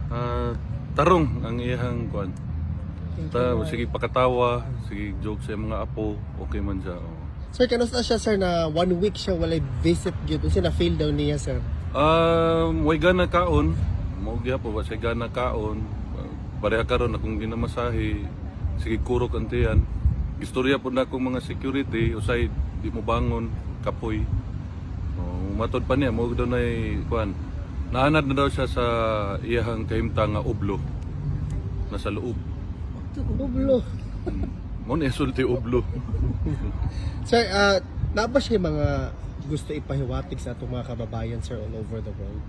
Ah, tarong ang iyang kuan. Sige pakatawa, sige joke sa mga apo, okay man siya. Oh. Sir, kanusta siya sir na 1 week siya walay visit gyud kasi na fail daw niya sir. Way gana kaon, mao gyud po ba say gana kaon. Pareha karon akong ginamasahe, sige kurok antiyan. Istorya po na akong mga security, usay di mo bangon, kapoy. Matod pa niya, mo daw na kuan. Naanad na daw siya sa iyahang kahimtang nga ublo. Nasa loob. Ublo. Mo na isulti ublo. Sir, na ba siya mga gusto ipahiwatig sa atong mga kababayan sir all over the world?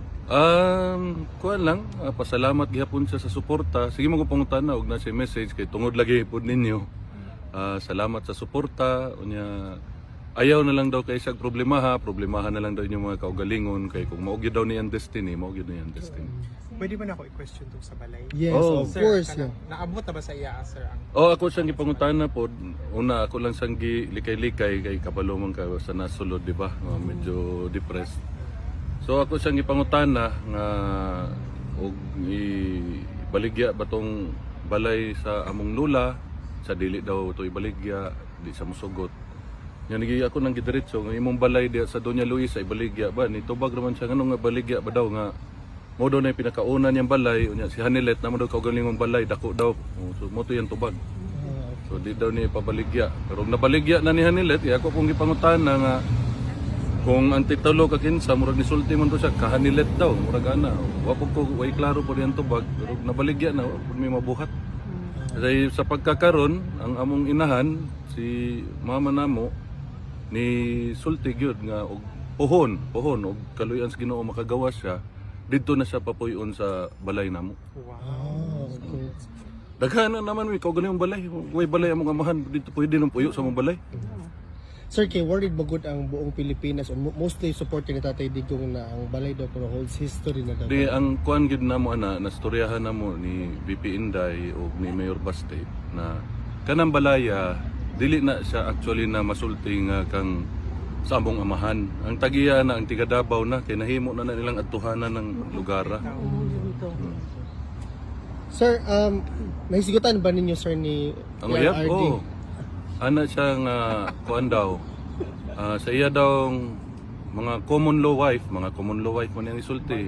Kuan lang, pasalamat gihapon siya sa suporta. Sige mo ko pangutana og na siya message kay tungod lagi pod ninyo. Salamat sa suporta. Unya ayaw na lang daw kay siya problemahan na lang daw inyong mga kaugalingon kay kung mao gyud daw ni ang destiny, mao gyud ni ang destiny. Pwede ba na ako i-question to sa balay? Yes, Oh. of Sir, course. kanang naabot na ba sa iya, sir? Ako siyang ipangutana po. Una, ako lang siyang likay-likay kay kabalo man ka sa nasulod, di ba? Medyo depressed. So ako siyang ipangutana nga og ibaligya ba tong balay sa among lula, sa dili daw to ibaligya, di sa musugot. Yan ako nang gidiretso nga imong balay diya sa Doña Luisa ibaligya ba ni tubag naman siya ngano nga baligya ba daw nga mo daw na yung pinakauna niyang balay unya si Hanilet na mo daw kaugalingong balay dako daw. So mo to yan tubag. So di daw niya ipabaligya. Pero nabaligya na ni Hanilet, ako pong ipangutana nga kung ang titulo ka kinsa murag nisulti man to siya ka Hanilet daw murag ana. Wa po ko way klaro po yan tubag pero nabaligya na pud may mabuhat. Kasi sa pagkakaron ang among inahan si mama namo ni sulti gyud nga og pohon og kaluyan sa Ginoo makagawa siya didto na siya papuyon sa balay namo. Wow. Okay. Daghan na naman mi kaugaling balay. Way balay among amahan dito pwede nang puyo sa among balay. Sir, kay worried ba good ang buong Pilipinas o mostly supporting ni Tatay Digong na ang balay daw pero holds history na daw. Di ang kuan gid namo ana nastoryahan namo ni VP Inday o ni Mayor Baste na kanang balaya dili na siya actually na masulti nga kang sa among amahan. Ang tagiya na ang tiga Davao na kay nahimo na nilang adtuhanan ng lugar. Sir, nahisigutan ba ninyo sir ni Ang uyab PRRD? ana siya nga kuan daw. Sa iya daw mga common law wife man yang isulti.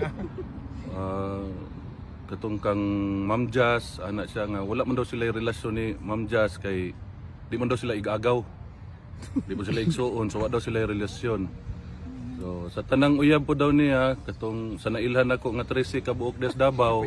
Katong kang Ma'am Jazz, ana siya nga wala man daw sila relasyon ni Ma'am Jazz kay di man daw sila igagaw. Di mo sila igsuon, so wala daw sila relasyon. So sa tanang uyab po daw niya katong sa nailhan ako nga 13 ka buok des Davao.